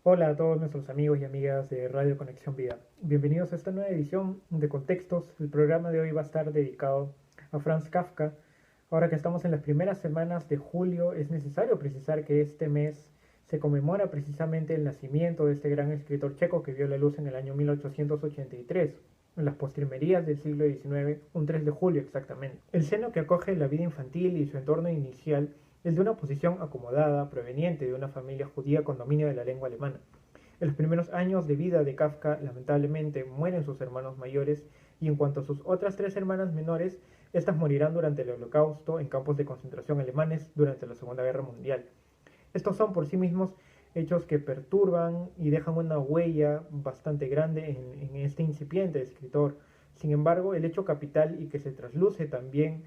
Hola a todos nuestros amigos y amigas de Radio Conexión Vida. Bienvenidos a esta nueva edición de Contextos. El programa de hoy va a estar dedicado a Franz Kafka. Ahora que estamos en las primeras semanas de julio, es necesario precisar que este mes se conmemora precisamente el nacimiento de este gran escritor checo que vio la luz en el año 1883, en las postrimerías del siglo XIX, un 3 de julio exactamente. El seno que acoge la vida infantil y su entorno inicial es de una posición acomodada, proveniente de una familia judía con dominio de la lengua alemana. En los primeros años de vida de Kafka, lamentablemente, mueren sus hermanos mayores y en cuanto a sus otras tres hermanas menores, estas morirán durante el Holocausto en campos de concentración alemanes durante la Segunda Guerra Mundial. Estos son por sí mismos hechos que perturban y dejan una huella bastante grande en este incipiente escritor. Sin embargo, el hecho capital y que se trasluce también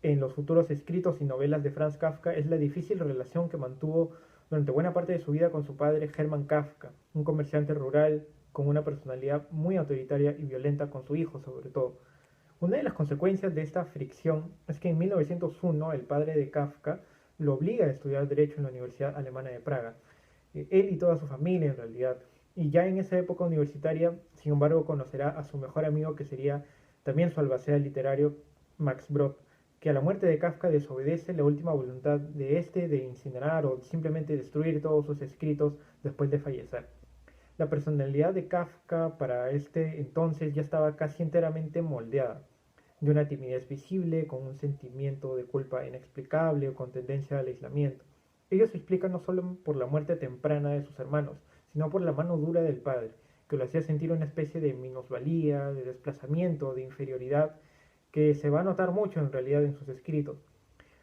en los futuros escritos y novelas de Franz Kafka es la difícil relación que mantuvo durante buena parte de su vida con su padre Hermann Kafka, un comerciante rural con una personalidad muy autoritaria y violenta con su hijo sobre todo. Una de las consecuencias de esta fricción es que en 1901 el padre de Kafka lo obliga a estudiar Derecho en la Universidad Alemana de Praga, él y toda su familia en realidad. Y ya en esa época universitaria, sin embargo, conocerá a su mejor amigo que sería también su albacea literario, Max Brod, que a la muerte de Kafka desobedece la última voluntad de este de incinerar o simplemente destruir todos sus escritos después de fallecer. La personalidad de Kafka para este entonces ya estaba casi enteramente moldeada, de una timidez visible, con un sentimiento de culpa inexplicable o con tendencia al aislamiento. Ello se explica no solo por la muerte temprana de sus hermanos, sino por la mano dura del padre, que lo hacía sentir una especie de minusvalía, de desplazamiento, de inferioridad, que se va a notar mucho en realidad en sus escritos.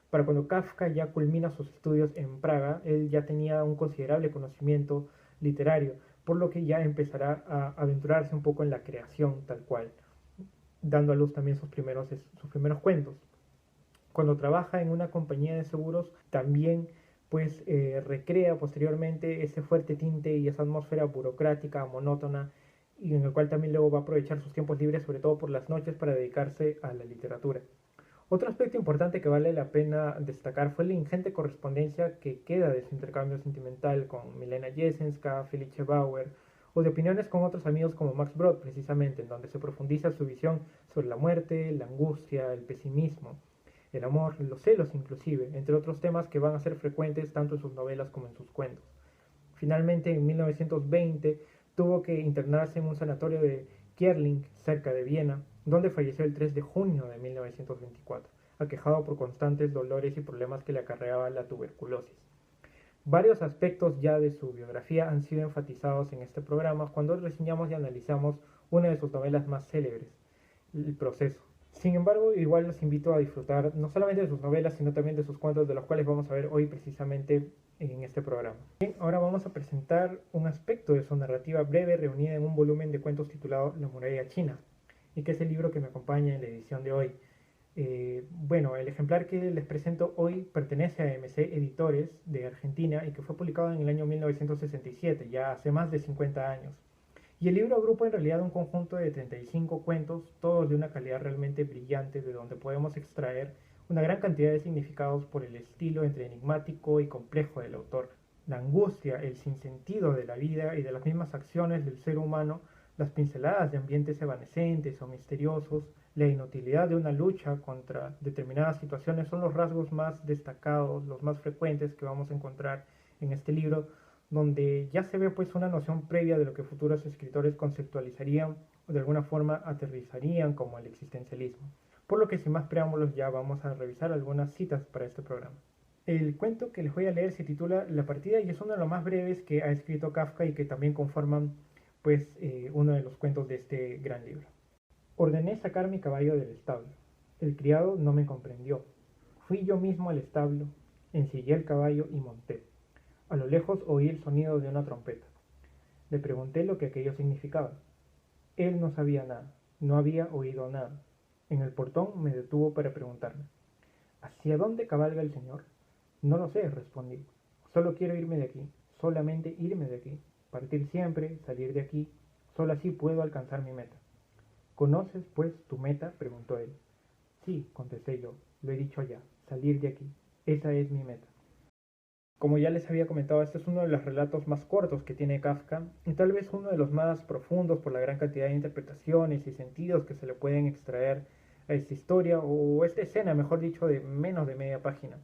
Para cuando Kafka ya culmina sus estudios en Praga, él ya tenía un considerable conocimiento literario, por lo que ya empezará a aventurarse un poco en la creación tal cual, dando a luz también sus primeros cuentos. Cuando trabaja en una compañía de seguros, también recrea posteriormente ese fuerte tinte y esa atmósfera burocrática, monótona, y en el cual también luego va a aprovechar sus tiempos libres, sobre todo por las noches, para dedicarse a la literatura. Otro aspecto importante que vale la pena destacar fue la ingente correspondencia que queda de su intercambio sentimental con Milena Jessenska, Felice Bauer, o de opiniones con otros amigos como Max Brod, precisamente, en donde se profundiza su visión sobre la muerte, la angustia, el pesimismo, el amor, los celos inclusive, entre otros temas que van a ser frecuentes tanto en sus novelas como en sus cuentos. Finalmente, en 1920, tuvo que internarse en un sanatorio de Kierling, cerca de Viena, donde falleció el 3 de junio de 1924, aquejado por constantes dolores y problemas que le acarreaba la tuberculosis. Varios aspectos ya de su biografía han sido enfatizados en este programa cuando reseñamos y analizamos una de sus novelas más célebres, El Proceso. Sin embargo, igual los invito a disfrutar no solamente de sus novelas, sino también de sus cuentos, de los cuales vamos a ver hoy precisamente en este programa. Bien, ahora vamos a presentar un aspecto de su narrativa breve reunida en un volumen de cuentos titulado La muralla china, y que es el libro que me acompaña en la edición de hoy. Bueno, el ejemplar que les presento hoy pertenece a MC Editores de Argentina y que fue publicado en el año 1967, ya hace más de 50 años. Y el libro agrupa en realidad un conjunto de 35 cuentos, todos de una calidad realmente brillante, de donde podemos extraer una gran cantidad de significados por el estilo entre enigmático y complejo del autor. La angustia, el sinsentido de la vida y de las mismas acciones del ser humano, las pinceladas de ambientes evanescentes o misteriosos, la inutilidad de una lucha contra determinadas situaciones son los rasgos más destacados, los más frecuentes que vamos a encontrar en este libro, donde ya se ve pues una noción previa de lo que futuros escritores conceptualizarían o de alguna forma aterrizarían como el existencialismo. Por lo que sin más preámbulos ya vamos a revisar algunas citas para este programa. El cuento que les voy a leer se titula La partida y es uno de los más breves que ha escrito Kafka y que también conforman uno de los cuentos de este gran libro. Ordené sacar mi caballo del establo. El criado no me comprendió. Fui yo mismo al establo, ensillé el caballo y monté. A lo lejos oí el sonido de una trompeta. Le pregunté lo que aquello significaba. Él no sabía nada, no había oído nada. En el portón me detuvo para preguntarme: ¿Hacia dónde cabalga el señor? No lo sé, respondí. Solo quiero irme de aquí, solamente irme de aquí. Partir siempre, salir de aquí. Solo así puedo alcanzar mi meta. ¿Conoces, pues, tu meta?, preguntó él. Sí, contesté yo, lo he dicho ya, salir de aquí. Esa es mi meta. Como ya les había comentado, este es uno de los relatos más cortos que tiene Kafka y tal vez uno de los más profundos por la gran cantidad de interpretaciones y sentidos que se le pueden extraer a esta historia o esta escena, mejor dicho, de menos de media página.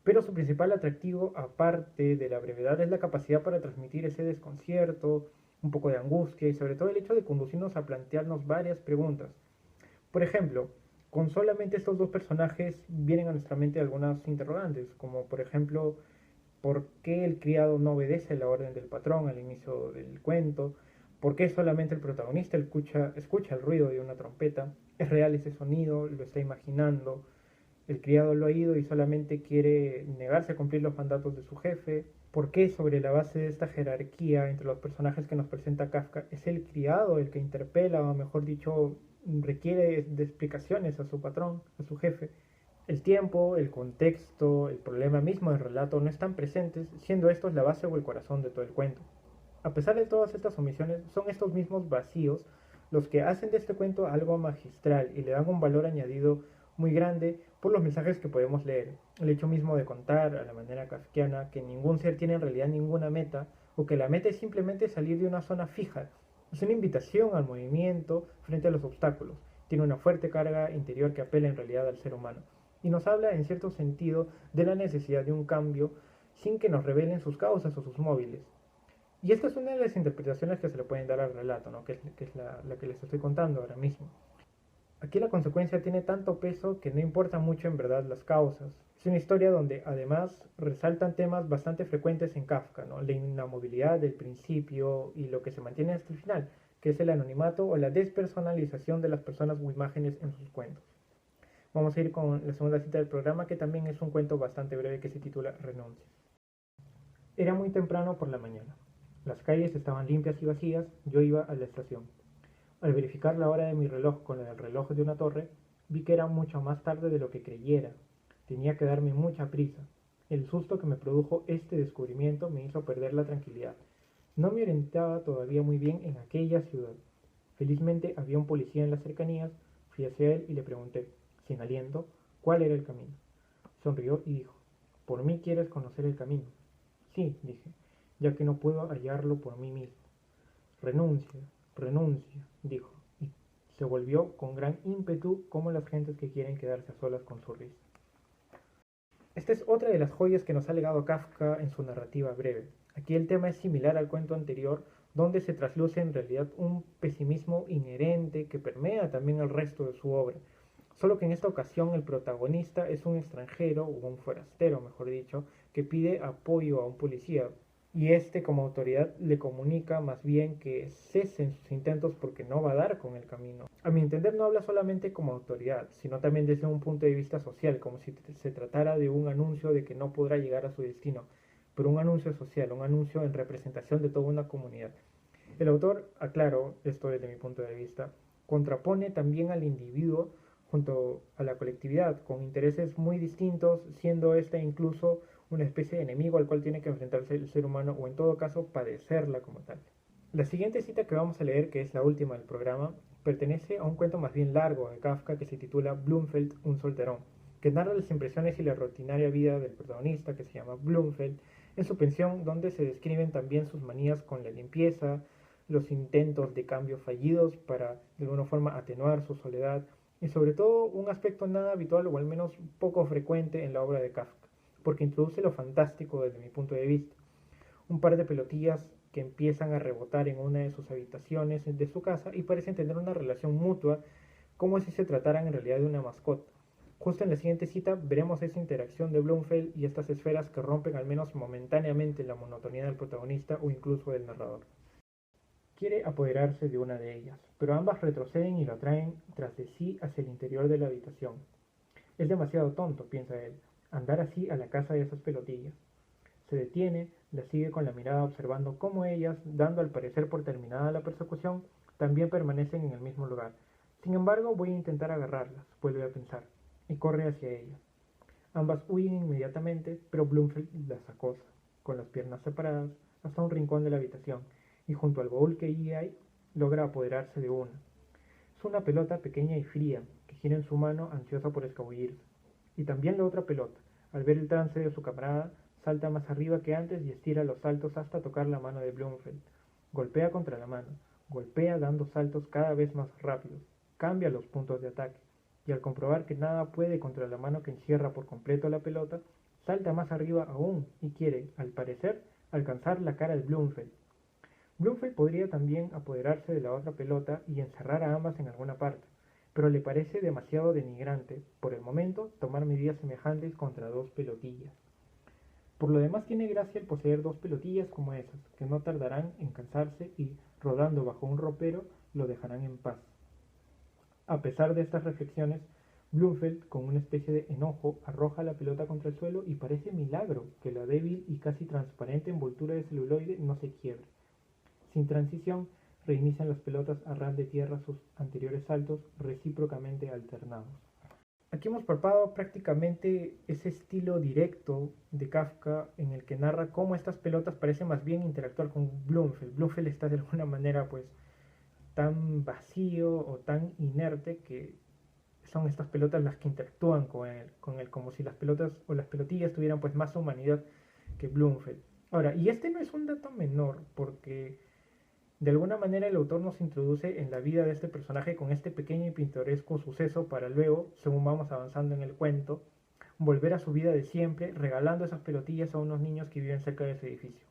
Pero su principal atractivo, aparte de la brevedad, es la capacidad para transmitir ese desconcierto, un poco de angustia y sobre todo el hecho de conducirnos a plantearnos varias preguntas. Por ejemplo, con solamente estos dos personajes vienen a nuestra mente algunas interrogantes, como por ejemplo, ¿por qué el criado no obedece la orden del patrón al inicio del cuento? ¿Por qué solamente el protagonista escucha el ruido de una trompeta? ¿Es real ese sonido? ¿Lo está imaginando? ¿El criado lo ha ido y solamente quiere negarse a cumplir los mandatos de su jefe? ¿Por qué sobre la base de esta jerarquía entre los personajes que nos presenta Kafka es el criado el que interpela, o mejor dicho, requiere de explicaciones a su patrón, a su jefe? El tiempo, el contexto, el problema mismo del relato no están presentes, siendo estos la base o el corazón de todo el cuento. A pesar de todas estas omisiones, son estos mismos vacíos los que hacen de este cuento algo magistral y le dan un valor añadido muy grande por los mensajes que podemos leer. El hecho mismo de contar a la manera kafkiana que ningún ser tiene en realidad ninguna meta o que la meta es simplemente salir de una zona fija. Es una invitación al movimiento frente a los obstáculos. Tiene una fuerte carga interior que apela en realidad al ser humano y nos habla en cierto sentido de la necesidad de un cambio sin que nos revelen sus causas o sus móviles. Y esta es una de las interpretaciones que se le pueden dar al relato, ¿no? que es la que les estoy contando ahora mismo. Aquí la consecuencia tiene tanto peso que no importa mucho en verdad las causas. Es una historia donde además resaltan temas bastante frecuentes en Kafka, ¿no? La inamovilidad del principio y lo que se mantiene hasta el final, que es el anonimato o la despersonalización de las personas o imágenes en sus cuentos. Vamos a ir con la segunda cita del programa, que también es un cuento bastante breve que se titula Renuncia. Era muy temprano por la mañana. Las calles estaban limpias y vacías, yo iba a la estación. Al verificar la hora de mi reloj con la del reloj de una torre, vi que era mucho más tarde de lo que creyera. Tenía que darme mucha prisa. El susto que me produjo este descubrimiento me hizo perder la tranquilidad. No me orientaba todavía muy bien en aquella ciudad. Felizmente había un policía en las cercanías, fui hacia él y le pregunté, sin aliento, cuál era el camino. Sonrió y dijo, ¿por mí quieres conocer el camino? Sí, dije, ya que no puedo hallarlo por mí mismo. Renuncia, renuncia, dijo, y se volvió con gran ímpetu como las gentes que quieren quedarse a solas con su risa. Esta es otra de las joyas que nos ha legado Kafka en su narrativa breve. Aquí el tema es similar al cuento anterior, donde se trasluce en realidad un pesimismo inherente que permea también el resto de su obra. Solo que en esta ocasión el protagonista es un extranjero, o un forastero mejor dicho, que pide apoyo a un policía, y este como autoridad le comunica más bien que cesen sus intentos porque no va a dar con el camino. A mi entender no habla solamente como autoridad, sino también desde un punto de vista social, como si se tratara de un anuncio de que no podrá llegar a su destino, pero un anuncio social, un anuncio en representación de toda una comunidad. El autor, aclaro esto desde mi punto de vista, contrapone también al individuo junto a la colectividad, con intereses muy distintos, siendo esta incluso una especie de enemigo al cual tiene que enfrentarse el ser humano o en todo caso padecerla como tal. La siguiente cita que vamos a leer, que es la última del programa, pertenece a un cuento más bien largo de Kafka que se titula Blumfeld, un solterón, que narra las impresiones y la rutinaria vida del protagonista, que se llama Blumfeld, en su pensión, donde se describen también sus manías con la limpieza, los intentos de cambio fallidos para de alguna forma atenuar su soledad y sobre todo un aspecto nada habitual o al menos poco frecuente en la obra de Kafka, porque introduce lo fantástico desde mi punto de vista. Un par de pelotillas que empiezan a rebotar en una de sus habitaciones de su casa y parecen tener una relación mutua como si se trataran en realidad de una mascota. Justo en la siguiente cita veremos esa interacción de Blumfeld y estas esferas que rompen al menos momentáneamente la monotonía del protagonista o incluso del narrador. Quiere apoderarse de una de ellas, pero ambas retroceden y lo atraen tras de sí hacia el interior de la habitación. Es demasiado tonto, piensa él, andar así a la casa de esas pelotillas. Se detiene, la sigue con la mirada observando cómo ellas, dando al parecer por terminada la persecución, también permanecen en el mismo lugar. Sin embargo, voy a intentar agarrarlas, vuelve a pensar, y corre hacia ellas. Ambas huyen inmediatamente, pero Bloomfield las acosa, con las piernas separadas, hasta un rincón de la habitación, y junto al baúl que allí hay, logra apoderarse de una. Es una pelota pequeña y fría, que gira en su mano ansiosa por escabullirse. Y también la otra pelota, al ver el trance de su camarada, salta más arriba que antes y estira los saltos hasta tocar la mano de Blumfeld. Golpea contra la mano, golpea dando saltos cada vez más rápidos, cambia los puntos de ataque, y al comprobar que nada puede contra la mano que encierra por completo la pelota, salta más arriba aún y quiere, al parecer, alcanzar la cara de Blumfeld. Blumfeld podría también apoderarse de la otra pelota y encerrar a ambas en alguna parte, pero le parece demasiado denigrante, por el momento, tomar medidas semejantes contra dos pelotillas. Por lo demás tiene gracia el poseer dos pelotillas como esas, que no tardarán en cansarse y, rodando bajo un ropero, lo dejarán en paz. A pesar de estas reflexiones, Blumfeld, con una especie de enojo, arroja la pelota contra el suelo y parece milagro que la débil y casi transparente envoltura de celuloide no se quiebre. Sin transición, reinician las pelotas a ras de tierra sus anteriores saltos recíprocamente alternados. Aquí hemos palpado prácticamente ese estilo directo de Kafka en el que narra cómo estas pelotas parecen más bien interactuar con Blumfeld. Blumfeld está de alguna manera pues tan vacío o tan inerte que son estas pelotas las que interactúan con él como si las pelotas o las pelotillas tuvieran pues más humanidad que Blumfeld. Ahora, y este no es un dato menor porque de alguna manera el autor nos introduce en la vida de este personaje con este pequeño y pintoresco suceso para luego, según vamos avanzando en el cuento, volver a su vida de siempre regalando esas pelotillas a unos niños que viven cerca de ese edificio.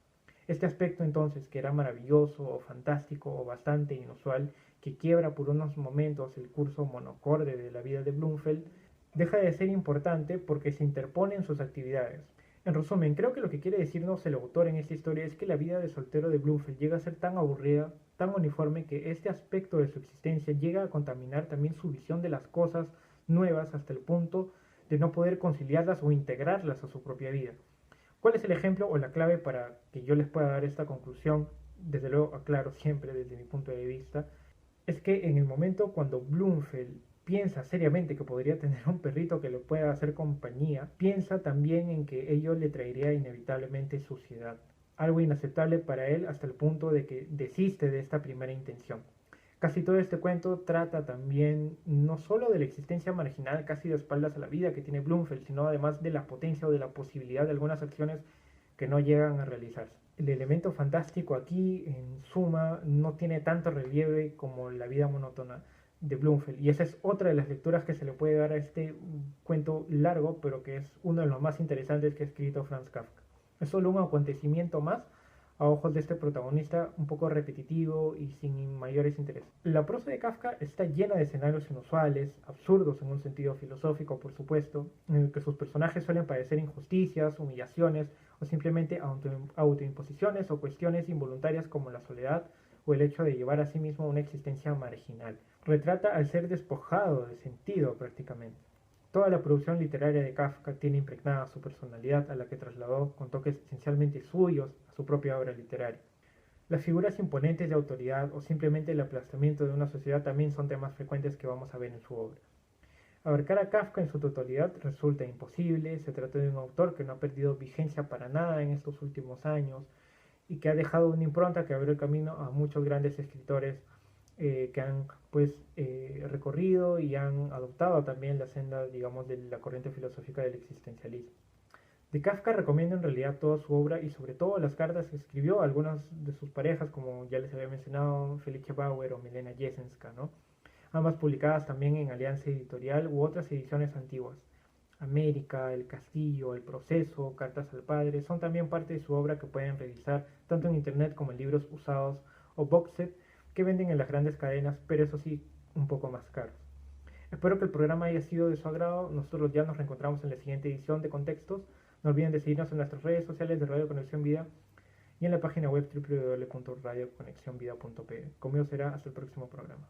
Este aspecto entonces, que era maravilloso o fantástico o bastante inusual, que quiebra por unos momentos el curso monocorde de la vida de Blumfeld, deja de ser importante porque se interpone en sus actividades. En resumen, creo que lo que quiere decirnos el autor en esta historia es que la vida de soltero de Blumfeld llega a ser tan aburrida, tan uniforme, que este aspecto de su existencia llega a contaminar también su visión de las cosas nuevas hasta el punto de no poder conciliarlas o integrarlas a su propia vida. ¿Cuál es el ejemplo o la clave para que yo les pueda dar esta conclusión? Desde luego, aclaro siempre desde mi punto de vista, es que en el momento cuando Blumfeld piensa seriamente que podría tener un perrito que le pueda hacer compañía, piensa también en que ello le traería inevitablemente suciedad, algo inaceptable para él hasta el punto de que desiste de esta primera intención. Casi todo este cuento trata también no solo de la existencia marginal casi de espaldas a la vida que tiene Blumfeld, sino además de la potencia o de la posibilidad de algunas acciones que no llegan a realizarse. El elemento fantástico aquí, en suma, no tiene tanto relieve como la vida monótona de Blumfeld, y esa es otra de las lecturas que se le puede dar a este cuento largo, pero que es uno de los más interesantes que ha escrito Franz Kafka. Es solo un acontecimiento más a ojos de este protagonista un poco repetitivo y sin mayores intereses. La prosa de Kafka está llena de escenarios inusuales, absurdos en un sentido filosófico, por supuesto, en el que sus personajes suelen padecer injusticias, humillaciones o simplemente autoimposiciones o cuestiones involuntarias como la soledad o el hecho de llevar a sí mismo una existencia marginal. Retrata al ser despojado de sentido prácticamente. Toda la producción literaria de Kafka tiene impregnada su personalidad, a la que trasladó con toques esencialmente suyos a su propia obra literaria. Las figuras imponentes de autoridad o simplemente el aplastamiento de una sociedad también son temas frecuentes que vamos a ver en su obra. Abarcar a Kafka en su totalidad resulta imposible, se trata de un autor que no ha perdido vigencia para nada en estos últimos años y que ha dejado una impronta que abrió el camino a muchos grandes escritores que han recorrido y han adoptado también la senda, digamos, de la corriente filosófica del existencialismo. De Kafka recomiendo en realidad toda su obra y sobre todo las cartas que escribió a algunas de sus parejas, como ya les había mencionado, Felicia Bauer o Milena Jessenska, ¿no? Ambas publicadas también en Alianza Editorial u otras ediciones antiguas. América, El Castillo, El Proceso, Cartas al Padre son también parte de su obra que pueden revisar tanto en internet como en libros usados o box set que venden en las grandes cadenas, pero eso sí, un poco más caros. Espero que el programa haya sido de su agrado. Nosotros ya nos reencontramos en la siguiente edición de Contextos. No olviden de seguirnos en nuestras redes sociales de Radio Conexión Vida y en la página web www.radioconexionvida.pe. Conmigo será hasta el próximo programa.